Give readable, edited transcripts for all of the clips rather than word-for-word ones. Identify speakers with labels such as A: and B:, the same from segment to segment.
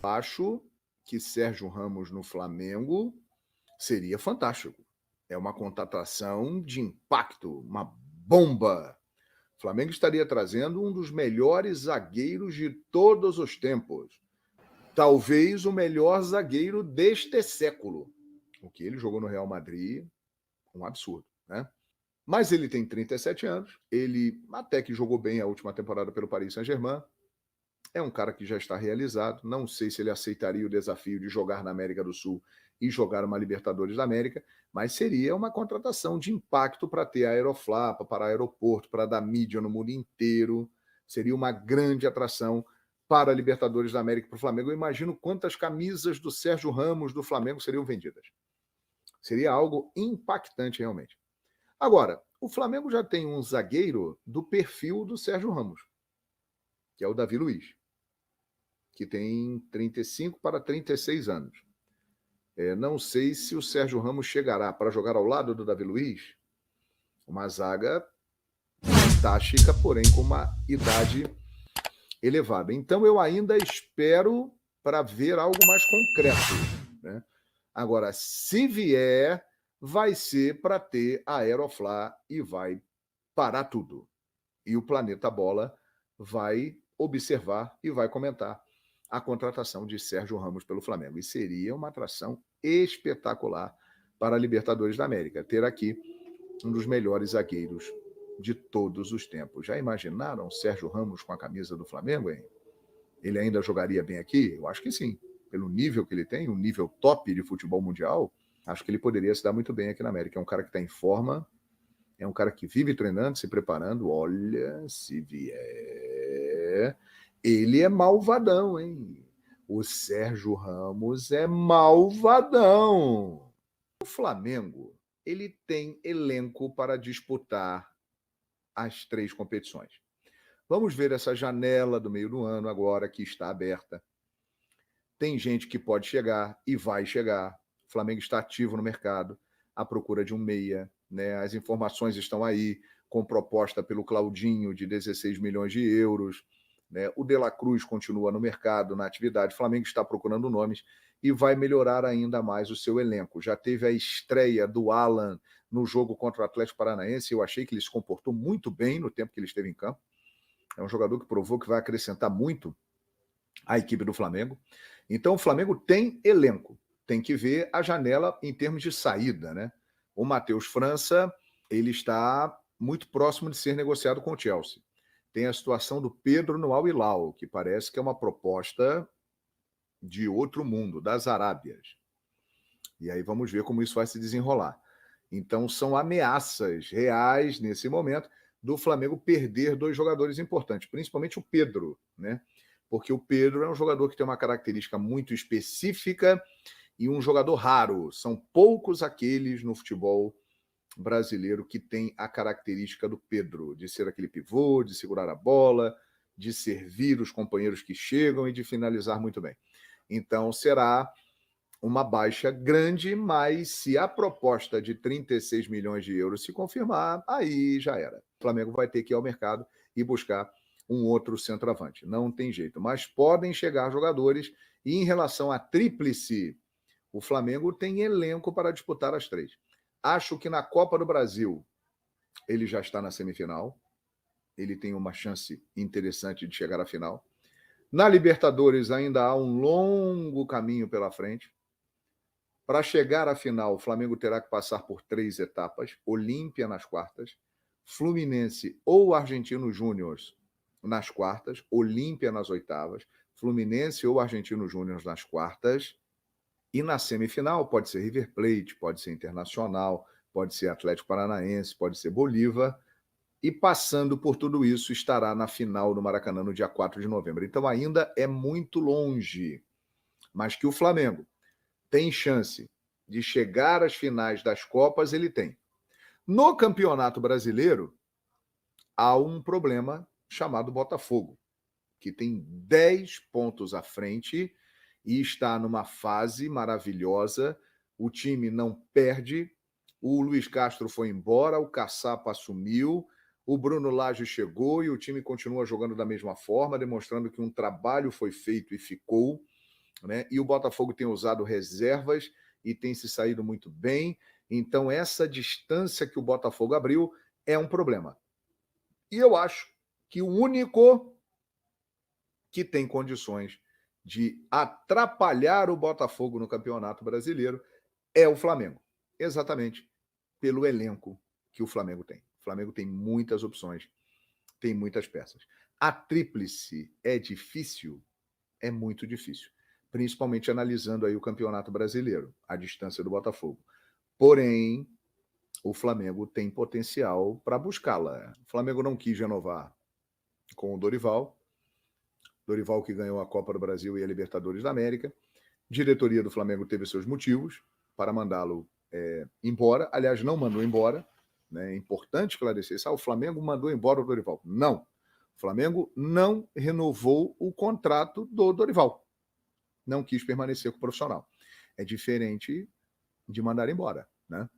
A: Acho que Sérgio Ramos no Flamengo seria fantástico. É uma contratação de impacto, uma bomba. O Flamengo estaria trazendo um dos melhores zagueiros de todos os tempos. Talvez o melhor zagueiro deste século. O que ele jogou no Real Madrid, um absurdo, né? Mas ele tem 37 anos, ele até que jogou bem a última temporada pelo Paris Saint-Germain, é um cara que já está realizado, não sei se ele aceitaria o desafio de jogar na América do Sul e jogar uma Libertadores da América, mas seria uma contratação de impacto para ter aeroflapa, para aeroporto, para dar mídia no mundo inteiro, seria uma grande atração para a Libertadores da América para o Flamengo. Eu imagino quantas camisas do Sérgio Ramos do Flamengo seriam vendidas. Seria algo impactante realmente. Agora, o Flamengo já tem um zagueiro do perfil do Sérgio Ramos, que é o Davi Luiz, que tem 35 para 36 anos. Não sei se o Sérgio Ramos chegará para jogar ao lado do Davi Luiz, uma zaga fantástica, porém com uma idade elevada. Então eu ainda espero para ver algo mais concreto, né? Agora, se vier, vai ser para ter a Aeroflá e vai parar tudo. E o Planeta Bola vai observar e vai comentar a contratação de Sérgio Ramos pelo Flamengo. E seria uma atração espetacular para a Libertadores da América, ter aqui um dos melhores zagueiros de todos os tempos. Já imaginaram Sérgio Ramos com a camisa do Flamengo, hein? Ele ainda jogaria bem aqui? Eu acho que sim. Pelo nível que ele tem, um nível top de futebol mundial, acho que ele poderia se dar muito bem aqui na América. É um cara que está em forma, é um cara que vive treinando, se preparando. Olha, se vier, ele é malvadão, hein? O Sérgio Ramos é malvadão. O Flamengo, ele tem elenco para disputar as 3 competições. Vamos ver essa janela do meio do ano agora que está aberta. Tem gente que pode chegar e vai chegar. O Flamengo está ativo no mercado, à procura de um meia, né? As informações estão aí, com proposta pelo Claudinho de 16 milhões de euros. Né? O De La Cruz continua no mercado, na atividade. O Flamengo está procurando nomes e vai melhorar ainda mais o seu elenco. Já teve a estreia do Alan no jogo contra o Atlético Paranaense. Eu achei que ele se comportou muito bem no tempo que ele esteve em campo. É um jogador que provou que vai acrescentar muito à equipe do Flamengo. Então, o Flamengo tem elenco. Tem que ver a janela em termos de saída, né? O Matheus França, ele está muito próximo de ser negociado com o Chelsea. Tem a situação do Pedro no Al Hilal, que parece que é uma proposta de outro mundo, das Arábias. E aí vamos ver como isso vai se desenrolar. Então, são ameaças reais nesse momento do Flamengo perder 2 jogadores importantes, principalmente o Pedro, né? Porque o Pedro é um jogador que tem uma característica muito específica e um jogador raro. São poucos aqueles no futebol brasileiro que tem a característica do Pedro, de ser aquele pivô, de segurar a bola, de servir os companheiros que chegam e de finalizar muito bem. Então, será uma baixa grande, mas se a proposta de 36 milhões de euros se confirmar, aí já era. O Flamengo vai ter que ir ao mercado e buscar um outro centroavante. Não tem jeito. Mas podem chegar jogadores e em relação à tríplice, o Flamengo tem elenco para disputar as 3. Acho que na Copa do Brasil ele já está na semifinal. Ele tem uma chance interessante de chegar à final. Na Libertadores ainda há um longo caminho pela frente. Para chegar à final, o Flamengo terá que passar por 3 etapas: Olímpia nas quartas, Fluminense ou Argentino Júnior nas quartas, Olímpia nas oitavas, Fluminense ou Argentino Júnior nas quartas, e na semifinal pode ser River Plate, pode ser Internacional, pode ser Atlético Paranaense, pode ser Bolívar, e passando por tudo isso estará na final do Maracanã no dia 4 de novembro. Então ainda é muito longe, mas que o Flamengo tem chance de chegar às finais das Copas, ele tem. No Campeonato Brasileiro, há um problema chamado Botafogo, que tem 10 pontos à frente e está numa fase maravilhosa. O time não perde. O Luiz Castro foi embora, o Caçapa assumiu, o Bruno Lage chegou e o time continua jogando da mesma forma, demonstrando que um trabalho foi feito e ficou. né? E o Botafogo tem usado reservas e tem se saído muito bem. Então, essa distância que o Botafogo abriu é um problema. E eu acho que o único que tem condições de atrapalhar o Botafogo no Campeonato Brasileiro é o Flamengo. Exatamente pelo elenco que o Flamengo tem. O Flamengo tem muitas opções, tem muitas peças. A tríplice é difícil? É muito difícil. Principalmente analisando aí o Campeonato Brasileiro, a distância do Botafogo. Porém, o Flamengo tem potencial para buscá-la. O Flamengo não quis renovar com o Dorival que ganhou a Copa do Brasil e a Libertadores da América. A diretoria do Flamengo teve seus motivos para mandá-lo embora. Aliás, não mandou embora. Né? É importante esclarecer isso. O Flamengo mandou embora o Dorival. Não. O Flamengo não renovou o contrato do Dorival. Não quis permanecer com o profissional. É diferente de mandar embora, né?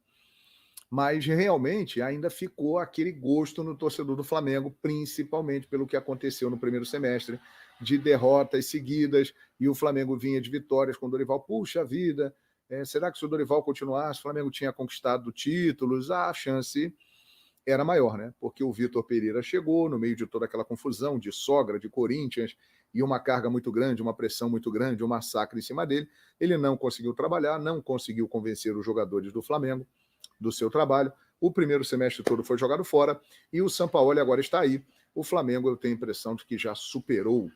A: Mas realmente ainda ficou aquele gosto no torcedor do Flamengo, principalmente pelo que aconteceu no primeiro semestre, de derrotas seguidas, e o Flamengo vinha de vitórias com o Dorival. Puxa vida, será que se o Dorival continuasse, o Flamengo tinha conquistado títulos? A chance era maior, né? Porque o Vitor Pereira chegou no meio de toda aquela confusão de sogra, de Corinthians, e uma carga muito grande, uma pressão muito grande, um massacre em cima dele. Ele não conseguiu trabalhar, não conseguiu convencer os jogadores do Flamengo do seu trabalho. O primeiro semestre todo foi jogado fora e o Sampaoli agora está aí. O Flamengo, eu tenho a impressão de que já superou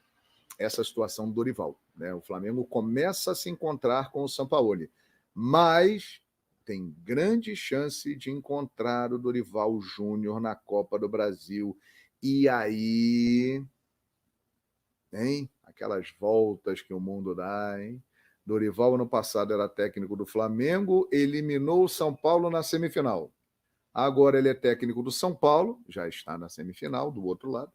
A: essa situação do Dorival, né? O Flamengo começa a se encontrar com o Sampaoli, mas tem grande chance de encontrar o Dorival Júnior na Copa do Brasil. E aí, hein? Aquelas voltas que o mundo dá, hein? Dorival, ano passado, era técnico do Flamengo, eliminou o São Paulo na semifinal. Agora ele é técnico do São Paulo, já está na semifinal, do outro lado,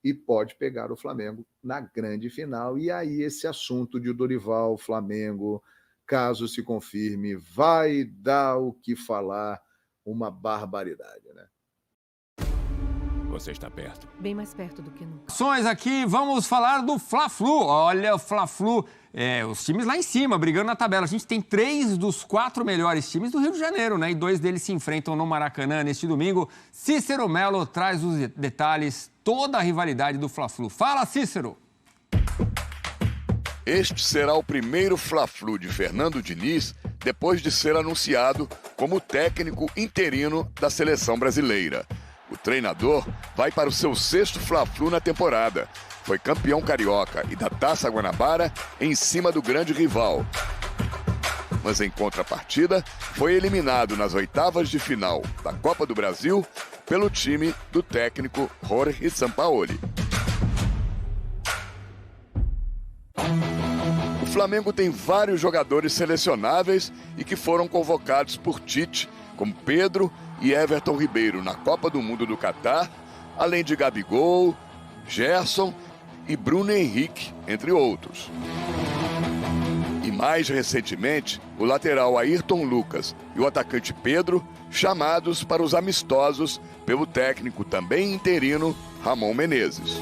A: e pode pegar o Flamengo na grande final. E aí esse assunto de Dorival, Flamengo, caso se confirme, vai dar o que falar, uma barbaridade, né?
B: Você está perto.
C: Bem mais perto do que nunca.
B: Ações aqui, vamos falar do Fla-Flu. Olha, o Fla-Flu, os times lá em cima, brigando na tabela. A gente tem 3 dos 4 melhores times do Rio de Janeiro, né? E 2 deles se enfrentam no Maracanã neste domingo. Cícero Melo traz os detalhes, toda a rivalidade do Fla-Flu. Fala, Cícero!
D: Este será o primeiro Fla-Flu de Fernando Diniz depois de ser anunciado como técnico interino da seleção brasileira. O treinador vai para o seu 6º Fla-Flu na temporada. Foi campeão carioca e da Taça Guanabara em cima do grande rival. Mas em contrapartida, foi eliminado nas oitavas de final da Copa do Brasil pelo time do técnico Jorge Sampaoli. O Flamengo tem vários jogadores selecionáveis e que foram convocados por Tite, como Pedro e Everton Ribeiro na Copa do Mundo do Catar, além de Gabigol, Gerson e Bruno Henrique, entre outros. E mais recentemente, o lateral Ayrton Lucas e o atacante Pedro, chamados para os amistosos pelo técnico também interino Ramon Menezes.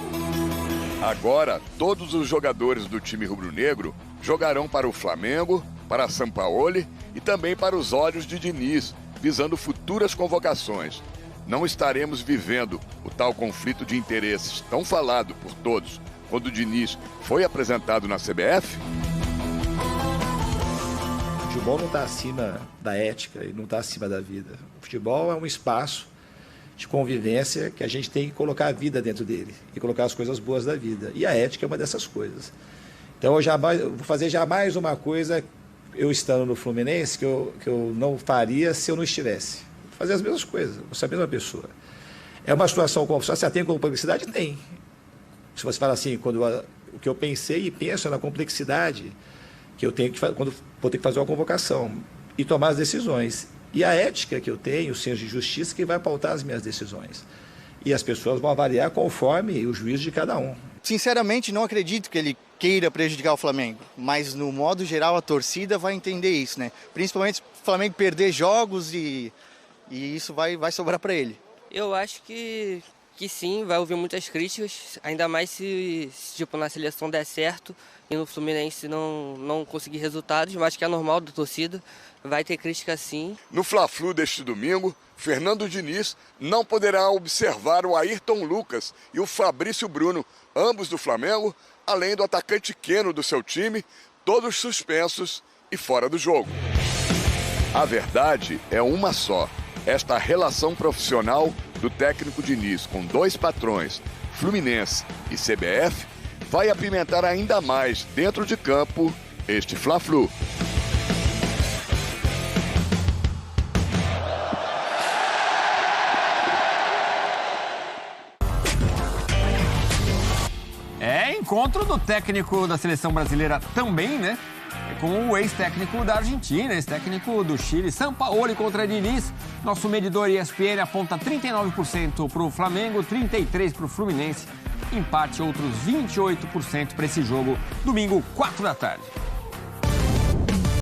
D: Agora, todos os jogadores do time rubro-negro jogarão para o Flamengo, para Sampaoli e também para os olhos de Diniz, visando futuras convocações. Não estaremos vivendo o tal conflito de interesses tão falado por todos quando o Diniz foi apresentado na CBF?
E: O futebol não está acima da ética e não está acima da vida. O futebol é um espaço de convivência que a gente tem que colocar a vida dentro dele e colocar as coisas boas da vida. E a ética é uma dessas coisas. Então eu vou fazer jamais uma coisa, eu estando no Fluminense, que eu não faria se eu não estivesse. Vou fazer as mesmas coisas, vou ser a mesma pessoa. É uma situação como você tem complexidade? Tem. Se você fala assim, o que eu pensei e penso é na complexidade que eu tenho quando vou ter que fazer uma convocação e tomar as decisões. E a ética que eu tenho, o senso de justiça, que vai pautar as minhas decisões. E as pessoas vão avaliar conforme o juízo de cada um.
F: Sinceramente, não acredito que ele queira prejudicar o Flamengo, mas no modo geral a torcida vai entender isso, né? Principalmente se o Flamengo perder jogos e isso vai sobrar para ele.
G: Eu acho que
C: que sim, vai ouvir muitas críticas, ainda mais se tipo, na seleção der certo e no Fluminense não conseguir resultados, mas que é normal da torcida, vai ter crítica sim.
D: No Fla-Flu deste domingo, Fernando Diniz não poderá observar o Ayrton Lucas e o Fabrício Bruno, ambos do Flamengo, além do atacante Keno do seu time, todos suspensos e fora do jogo. A verdade é uma só. Esta relação profissional do técnico Diniz com dois patrões, Fluminense e CBF, vai apimentar ainda mais dentro de campo este Fla-Flu.
B: Encontro do técnico da seleção brasileira também, né? Com o ex-técnico da Argentina, ex-técnico do Chile, Sampaoli contra Diniz. Nosso medidor ESPN aponta 39% para o Flamengo, 33% para o Fluminense. Empate outros 28% para esse jogo, domingo, 4 da tarde.